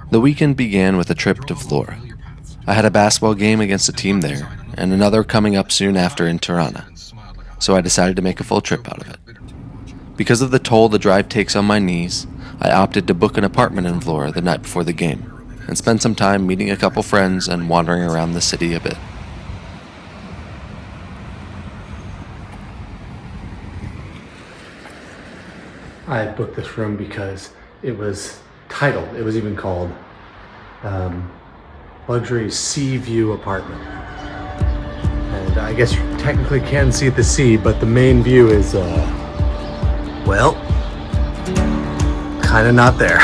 The weekend began with a trip to Vlore. I had a basketball game against a team there, and another coming up soon after in Tirana, so I decided to make a full trip out of it. Because of the toll the drive takes on my knees, I opted to book an apartment in Vlore the night before the game, and spend some time meeting a couple friends and wandering around the city a bit. I booked this room because it was titled, it was even called Luxury Sea View Apartment. And I guess you technically can see the sea, but the main view is, well, kind of not there.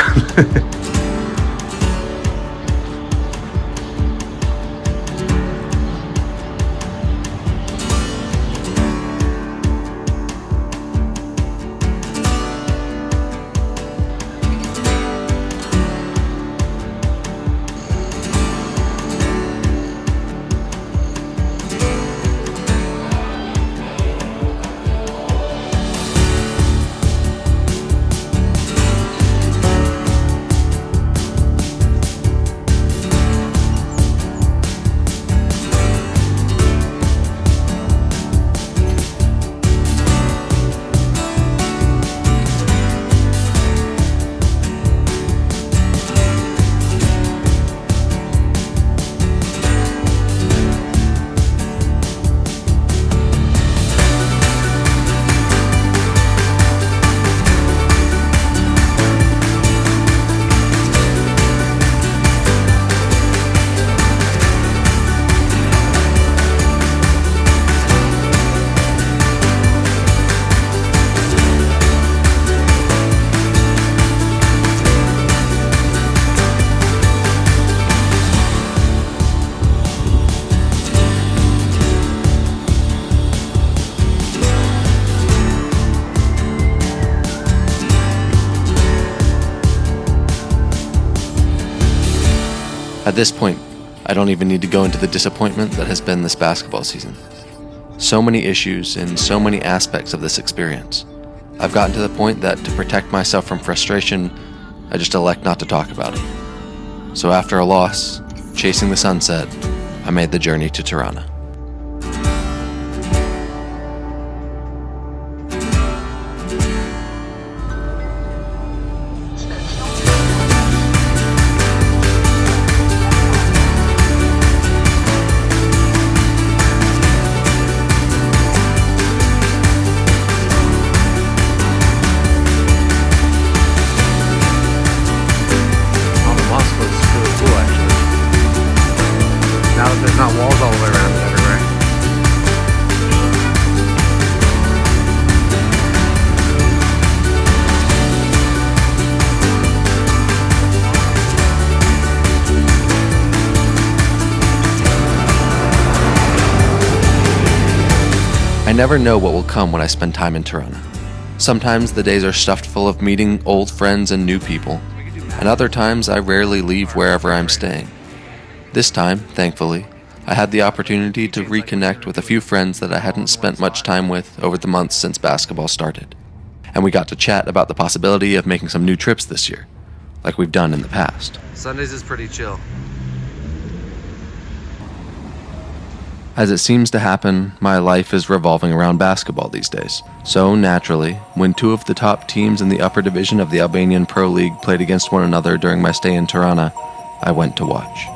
At this point, I don't even need to go into the disappointment that has been this basketball season. So many issues in so many aspects of this experience. I've gotten to the point that to protect myself from frustration, I just elect not to talk about it. So after a loss, chasing the sunset, I made the journey to Tirana. There's not walls all the way around it everywhere. I never know what will come when I spend time in Tirana. Sometimes the days are stuffed full of meeting old friends and new people, and other times I rarely leave wherever I'm staying. This time, thankfully, I had the opportunity to reconnect with a few friends that I hadn't spent much time with over the months since basketball started. And we got to chat about the possibility of making some new trips this year, like we've done in the past. Sundays is pretty chill. As it seems to happen, my life is revolving around basketball these days. So naturally, when two of the top teams in the upper division of the Albanian Pro League played against one another during my stay in Tirana, I went to watch.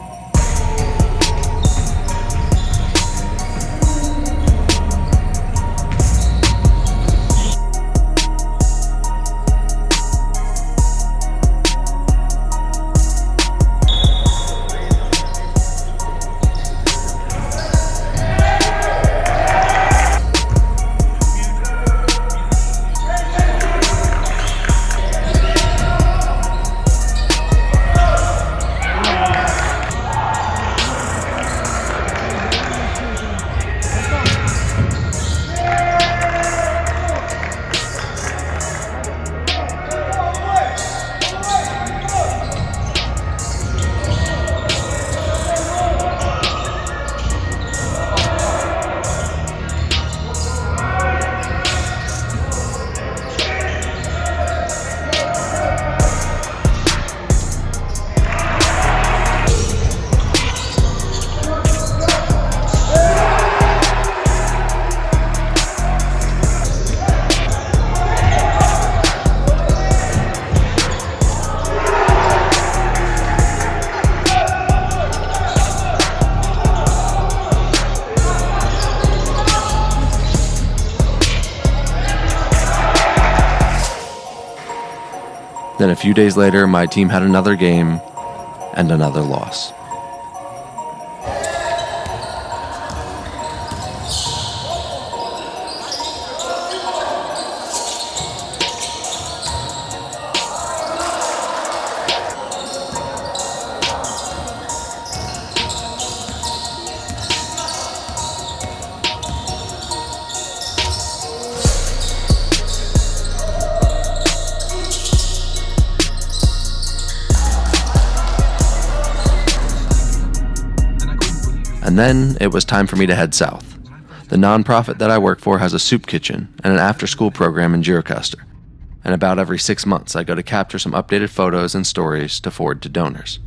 Then a few days later, my team had another game and another loss. And then it was time for me to head south. The nonprofit that I work for has a soup kitchen and an after-school program in Gjirokaster. And about every 6 months, I go to capture some updated photos and stories to forward to donors.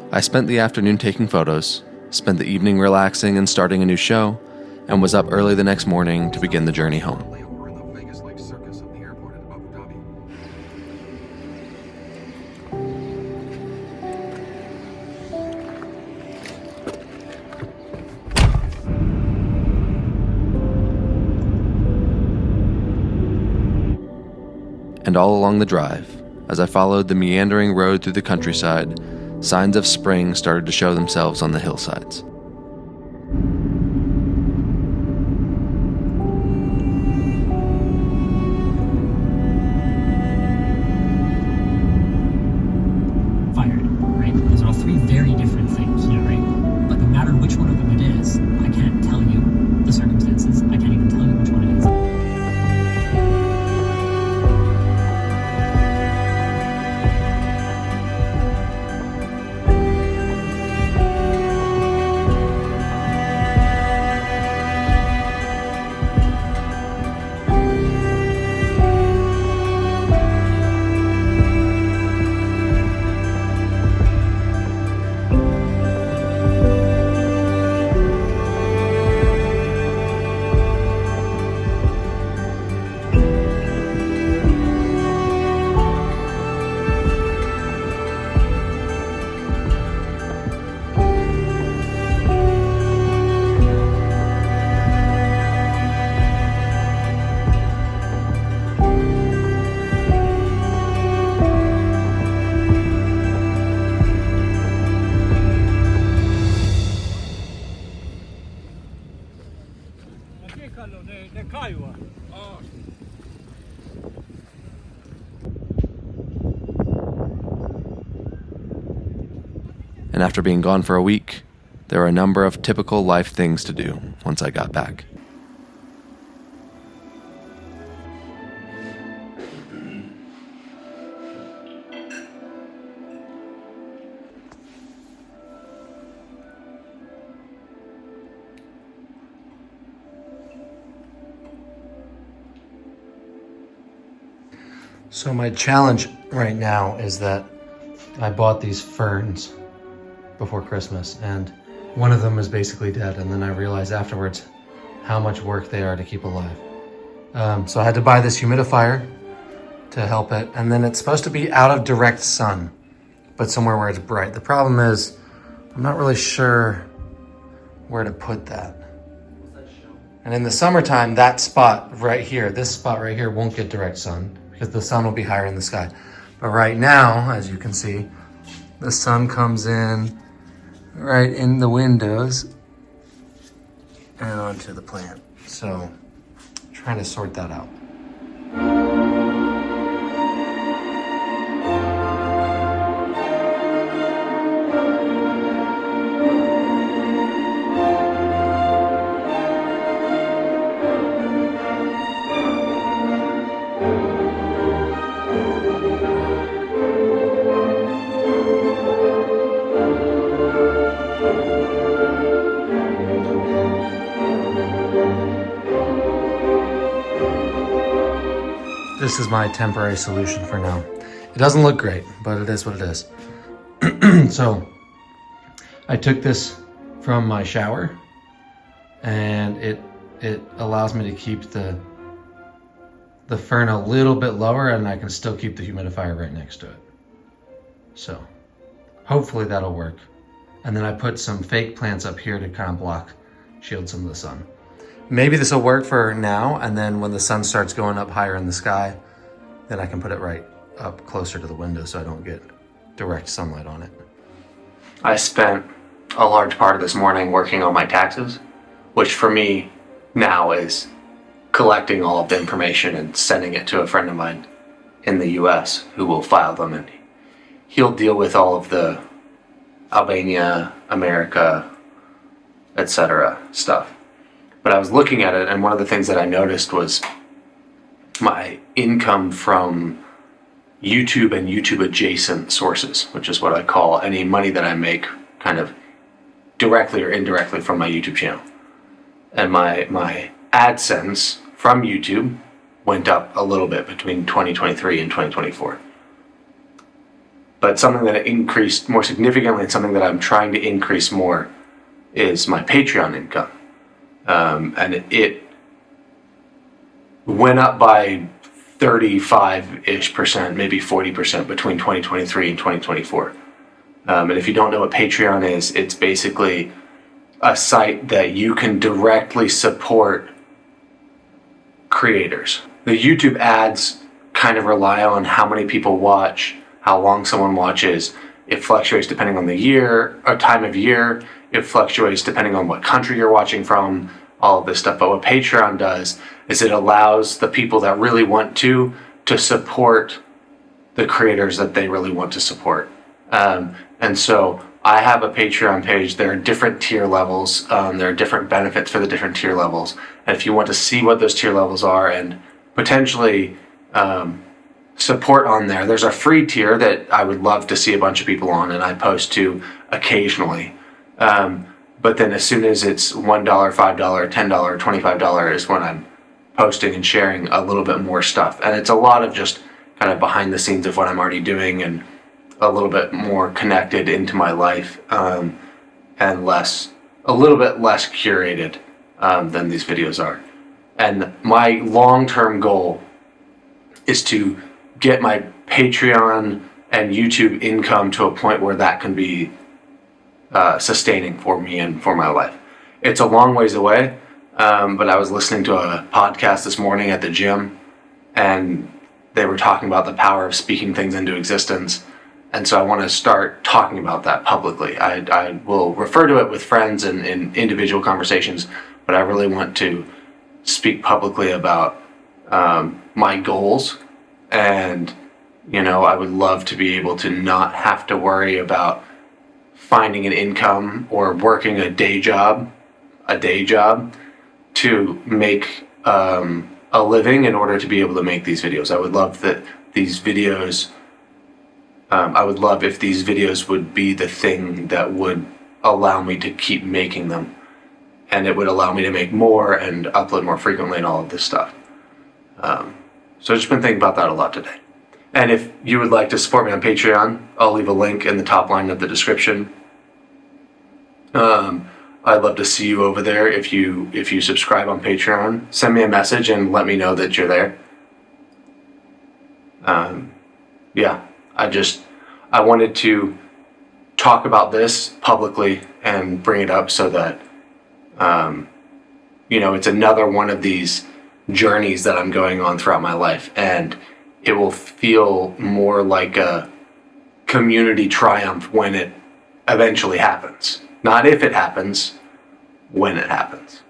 I spent the afternoon taking photos, spent the evening relaxing and starting a new show, and was up early the next morning to begin the journey home. And all along the drive, as I followed the meandering road through the countryside, signs of spring started to show themselves on the hillsides. Fired, right? Those are all three very different things, yeah, right? But no matter which one of them it is, I can't tell you the circumstances. I can't even tell you which one it is. And after being gone for a week, there were a number of typical life things to do once I got back. So my challenge right now is that I bought these ferns before Christmas, and one of them is basically dead, and then I realized afterwards how much work they are to keep alive. So I had to buy this humidifier to help it, and then it's supposed to be out of direct sun, but somewhere where it's bright. The problem is I'm not really sure where to put that. And in the summertime, that spot right here, this spot right here won't get direct sun because the sun will be higher in the sky. But right now, as you can see, the sun comes in right in the windows and onto the plant. So, trying to sort that out. this is my temporary solution for now. It doesn't look great, but it is what it is. So I took this from my shower, and it allows me to keep the fern a little bit lower, and I can still keep the humidifier right next to it. So hopefully that'll work. And then I put some fake plants up here to kind of shield some of the sun. Maybe this will work for now, and then when the sun starts going up higher in the sky, then I can put it right up closer to the window so I don't get direct sunlight on it. I spent a large part of this morning working on my taxes, which for me now is collecting all of the information and sending it to a friend of mine in the US who will file them, and he'll deal with all of the Albania, America, etc. stuff. But I was looking at it, and one of the things that I noticed was my income from YouTube and YouTube adjacent sources, which is what I call any money that I make kind of directly or indirectly from my YouTube channel. And my AdSense from YouTube went up a little bit between 2023 and 2024. But something that increased more significantly, and something that I'm trying to increase more, is my Patreon income. And it went up by 35-ish%, maybe 40% between 2023 and 2024. And if you don't know what Patreon is, it's basically a site that you can directly support creators. The YouTube ads kind of rely on how many people watch, how long someone watches. It fluctuates depending on the year, or time of year. It fluctuates depending on what country you're watching from, all of this stuff. But what Patreon does is it allows the people that really want to support the creators that they really want to support. And so I have a Patreon page. There are different tier levels. There are different benefits for the different tier levels. And if you want to see what those tier levels are and potentially support on there, there's a free tier that I would love to see a bunch of people on, and I post to occasionally. But then as soon as it's $1, $5, $10, $25 is when I'm posting and sharing a little bit more stuff. And it's a lot of just kind of behind the scenes of what I'm already doing, and a little bit more connected into my life, and a little bit less curated than these videos are. And my long-term goal is to get my Patreon and YouTube income to a point where that can be sustaining for me and for my life. It's a long ways away, but I was listening to a podcast this morning at the gym, and they were talking about the power of speaking things into existence. And so I want to start talking about that publicly. I will refer to it with friends and in individual conversations, but I really want to speak publicly about my goals. And, you know, I would love to be able to not have to worry about finding an income or working a day job to make a living in order to be able to make these videos. I would love that these videos, I would love if these videos would be the thing that would allow me to keep making them, and it would allow me to make more and upload more frequently and all of this stuff. So I've just been thinking about that a lot today. And if you would like to support me on Patreon, I'll leave a link in the top line of the description. I'd love to see you over there. If you subscribe on Patreon, send me a message and let me know that you're there. Yeah, I wanted to talk about this publicly and bring it up so that, you know, it's another one of these journeys that I'm going on throughout my life, and it will feel more like a community triumph when it eventually happens. Not if it happens, when it happens.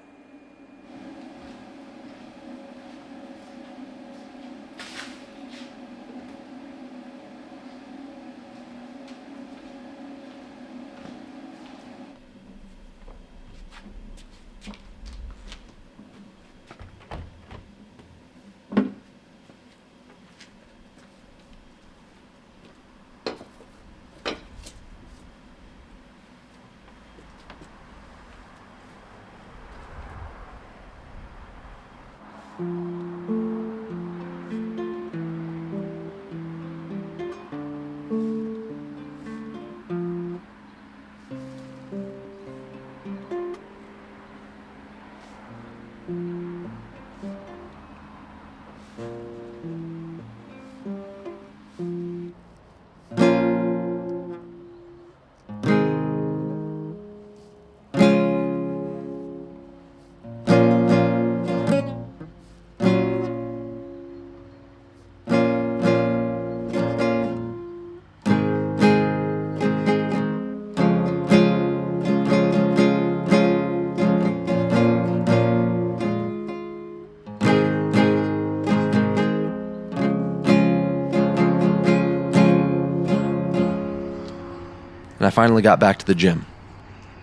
I finally got back to the gym.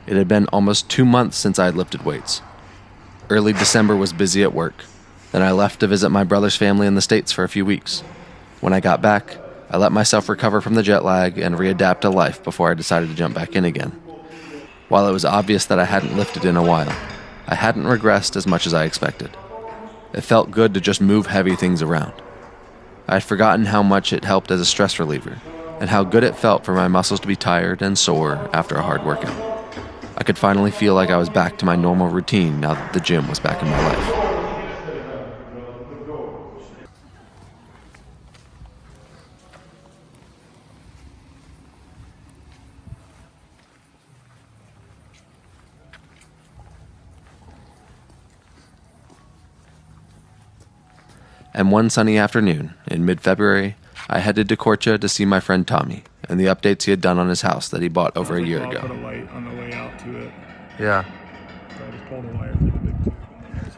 It had been almost 2 months since I had lifted weights. Early December was busy at work. Then I left to visit my brother's family in the States for a few weeks. When I got back, I let myself recover from the jet lag and readapt to life before I decided to jump back in again. While it was obvious that I hadn't lifted in a while, I hadn't regressed as much as I expected. It felt good to just move heavy things around. I had forgotten how much it helped as a stress reliever, and how good it felt for my muscles to be tired and sore after a hard workout. I could finally feel like I was back to my normal routine now that the gym was back in my life. And one sunny afternoon, in mid-February, I headed to Korce to see my friend Tommy and the updates he had done on his house that he bought over a year ago. I'll put a light on the way out to it. Yeah. So I just pulled a wire through the big tube.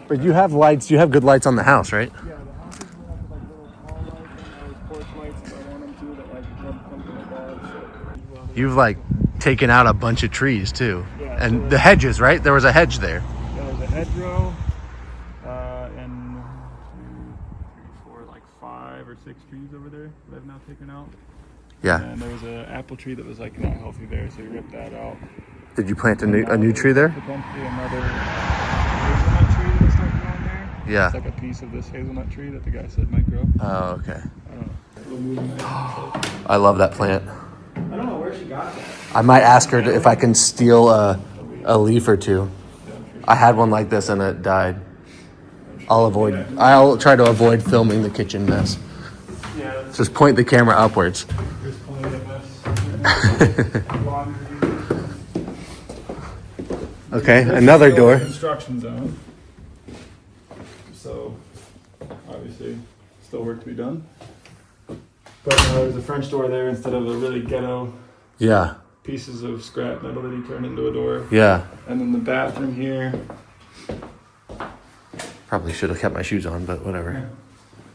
But you have lights, you have good lights on the house, right? Yeah, the house is gonna have like little tall lights and those porch lights if I want them to that like jump something like that. You've like taken out a bunch of trees too. Yeah, And so the hedges, right? There was a hedge there. there's a hedgerow and 5 or 6 trees over there that I've now taken out. Yeah. And there was an apple tree that was like not healthy there, so we ripped that out. Did you plant a new tree there? Potentially another hazelnut tree that was starting growing there. Yeah. It's like a piece of this hazelnut tree that the guy said might grow. Oh, okay. I don't know. Little moving I love that plant. I don't know where she got that. I might ask her if I can steal a leaf or two. I had one like this and it died. I'll try to avoid filming the kitchen mess. Yeah. Just point the camera upwards. There's plenty of us. Okay, another door. Construction zone. So, obviously, still work to be done. But there's a French door there instead of a really ghetto Yeah, pieces of scrap metal that he turned into a door. yeah. And then the bathroom here. Probably should have kept my shoes on, but whatever.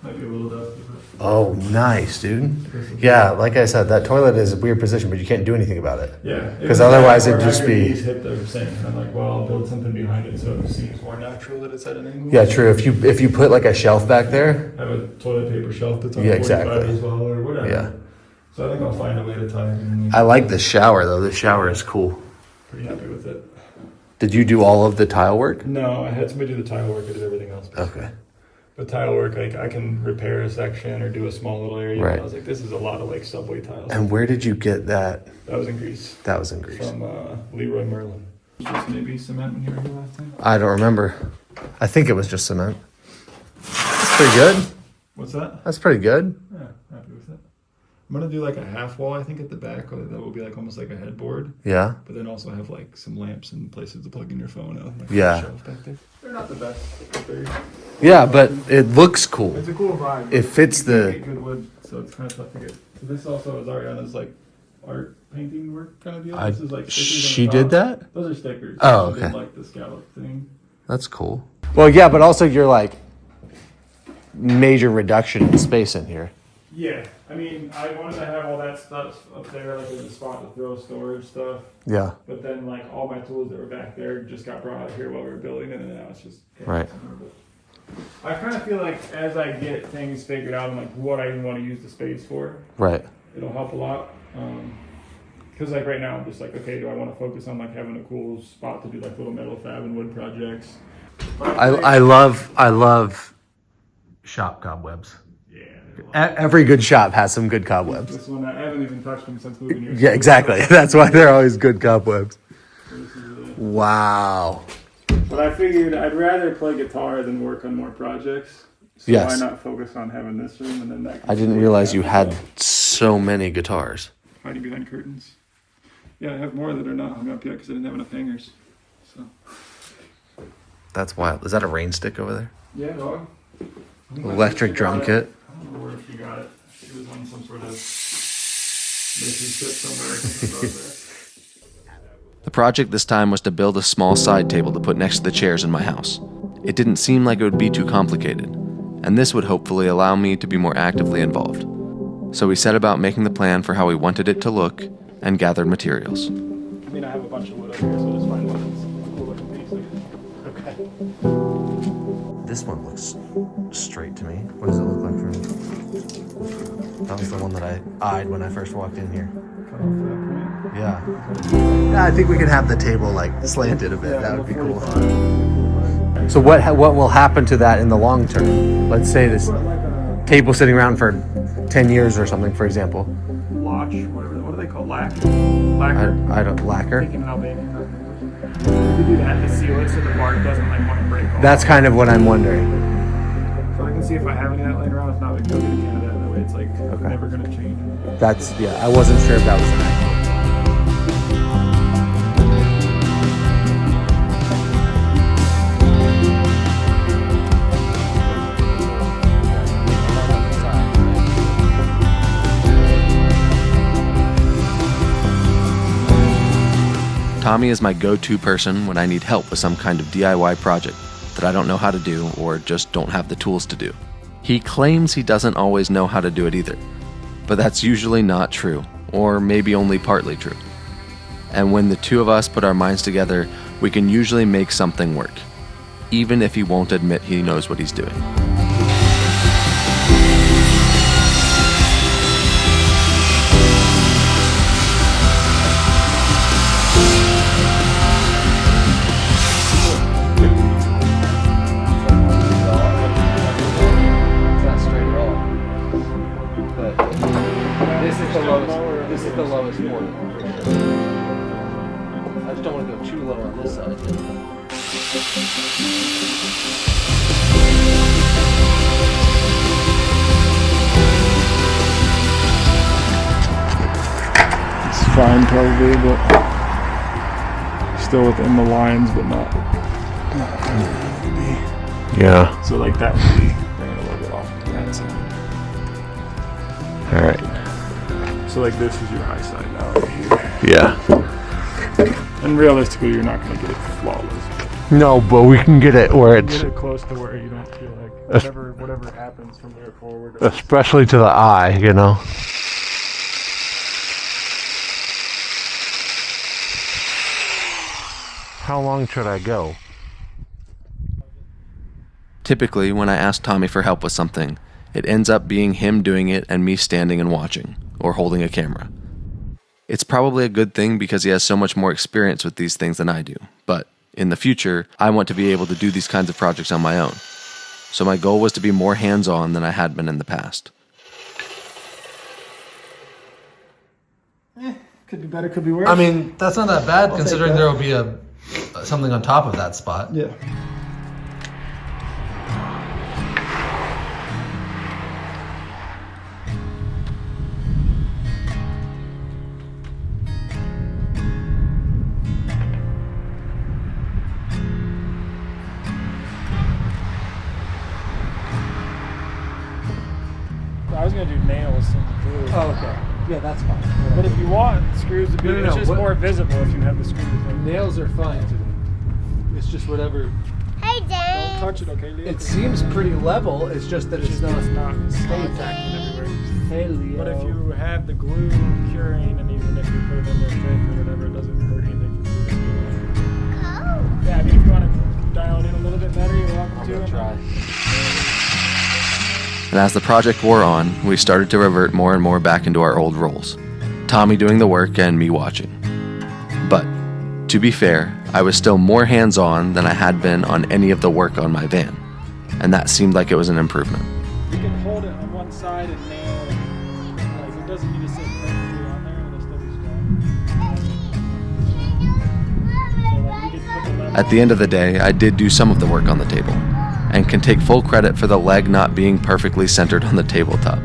Might be a little dusty, but Oh, nice, dude. Yeah, like I said, that toilet is a weird position, but you can't do anything about it. yeah. Because otherwise it'd just be... hit the sink, and I'm like, well, I'll build something behind it so it seems more natural that it's at an angle. Yeah, true. If you put like a shelf back there, Have a toilet paper shelf that's on Yeah, 45 exactly. as well, or whatever. yeah. So I think I'll find a way to tie it in. I like the shower though. The shower is cool. Pretty happy with it. Did you do all of the tile work? No, I had somebody do the tile work. I did everything else. Okay. But tile work, like I can repair a section or do a small little area. Right. I was like, this is a lot of like subway tiles. And where did you get that? That was in Greece That was in Greece. from Leroy Merlin. Just maybe cement when you were here last time. I don't remember. I think it was just cement. That's pretty good. What's that? That's pretty good. Yeah, happy with it. I'm gonna do like a half wall, I think, at the back. That will be like almost like a headboard. Yeah. But then also have like some lamps and places to plug in your phone out. Like Yeah. a shelf back there. They're not the best. But Yeah, but it looks cool. it's a cool vibe. It fits You the... get good wood, so it's kind of tough to get. So this also is Ariana's like art painting work kind of deal. This is like stickers on She the did top. that? Those are stickers. Oh, I did, okay. like the scallop thing. That's cool. Well, yeah, but also you're like major reduction in space in here. Yeah, I mean, I wanted to have all that stuff up there, like in a spot to throw storage stuff. Yeah. But then, like, all my tools that were back there just got brought out here while we were building it, and now it's just Right. I kind of feel like as I get things figured out and like what I even want to use the space for, Right. it'll help a lot. Because like right now, I'm just like, okay, do I want to focus on like having a cool spot to do like little metal fab and wood projects? I love shop cobwebs. Yeah. Every good shop has some good cobwebs. This one, I haven't even touched them since moving here. Yeah, exactly. That's why they're always good cobwebs. This is Wow. But I figured I'd rather play guitar than work on more projects. So Yes. why not focus on having this room and then that? I didn't realize you had so many guitars. Hiding behind curtains. Yeah, I have more that are not hung up yet because I didn't have enough hangers. So. That's wild. Is that a rain stick over there? Yeah, dog. Electric drum kit. I don't know where she got it. She was on some sort of mission trip somewhere. The project this time was to build a small side table to put next to the chairs in my house. It didn't seem like it would be too complicated, and this would hopefully allow me to be more actively involved. So we set about making the plan for how we wanted it to look, and gathered materials. I mean, I have a bunch of wood over here, so just find one that's a cool looking piece. Okay. This one looks straight to me. What does it look like from? That was the one that I eyed when I first walked in here. Cut off that point. Yeah. Yeah, I think we could have the table like slanted a bit. That would be cool. So what will happen to that in the long term? Let's say this table sitting around for 10 years or something, for example. Lodge, what do they call lacquer? I don't lacquer. Thinking in Albania. You do that to seal it so the bark doesn't like want to break off. That's kind of what I'm wondering. So I can see if I have any of that laying around. If not, we can go get a can of that. That way it's like never gonna change. That's, yeah, I wasn't sure if that was an actual. Tommy is my go-to person when I need help with some kind of DIY project that I don't know how to do or just don't have the tools to do. He claims he doesn't always know how to do it either, but that's usually not true, or maybe only partly true. And when the two of us put our minds together, we can usually make something work, even if he won't admit he knows what he's doing. This is the lowest point. I just don't want to go too low on this side. It's fine probably, but still within the lines, but not where it would be. Yeah. So like that would be bringing a little bit off that side. All right. So like this is your high side now right here. Yeah. And realistically, you're not going to get it flawless. No, but we can get it where it's, Get it close to where you don't feel like whatever happens from there forward. especially to the eye, you know. How long should I go? Typically, when I ask Tommy for help with something, it ends up being him doing it and me standing and watching, or holding a camera. It's probably a good thing because he has so much more experience with these things than I do, but in the future, I want to be able to do these kinds of projects on my own. So my goal was to be more hands-on than I had been in the past. Could be better, could be worse. I mean, that's not that bad I'll considering take there that. will be something on top of that spot. Yeah. I was gonna do nails too. Oh, okay. Yeah, that's fine. But if you want screws to be, No, no, it's no, just what- more visible if you have the screw thing. Nails are fine to me. It's just whatever. Hey, Don't Dave. touch it, okay, Leo? It seems pretty level. It's just that it's not. It's not stains acting everywhere. Hey, Leo. But if you have the glue curing, and even if you put it in there thick or whatever, it doesn't hurt anything for you. Cool. Yeah, I mean, if you want to dial it in a little bit better, you're welcome I'm to. gonna try. And as the project wore on, we started to revert more and more back into our old roles. Tommy doing the work and me watching. But, to be fair, I was still more hands-on than I had been on any of the work on my van. And that seemed like it was an improvement. You can hold it on one side and nail it. Like, it doesn't need to sit perfectly on there, it'll still be strong. So, like, you can put the lever At the end of the day, I did do some of the work on the table, and can take full credit for the leg not being perfectly centered on the tabletop.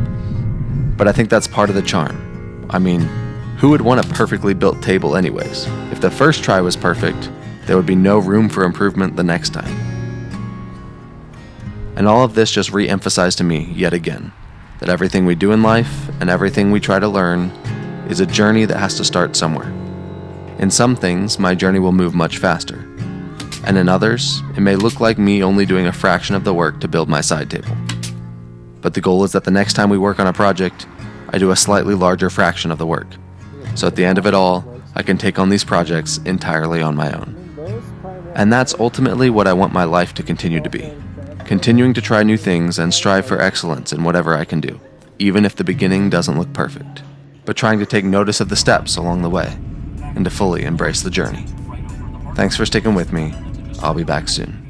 But I think that's part of the charm. I mean, who would want a perfectly built table anyways? If the first try was perfect, there would be no room for improvement the next time. And all of this just re-emphasized to me, yet again, that everything we do in life and everything we try to learn is a journey that has to start somewhere. In some things, my journey will move much faster. And in others, it may look like me only doing a fraction of the work to build my side table. But the goal is that the next time we work on a project, I do a slightly larger fraction of the work. so at the end of it all, I can take on these projects entirely on my own. And that's ultimately what I want my life to continue to be. Continuing to try new things and strive for excellence in whatever I can do, even if the beginning doesn't look perfect, but trying to take notice of the steps along the way and to fully embrace the journey. Thanks for sticking with me. I'll be back soon.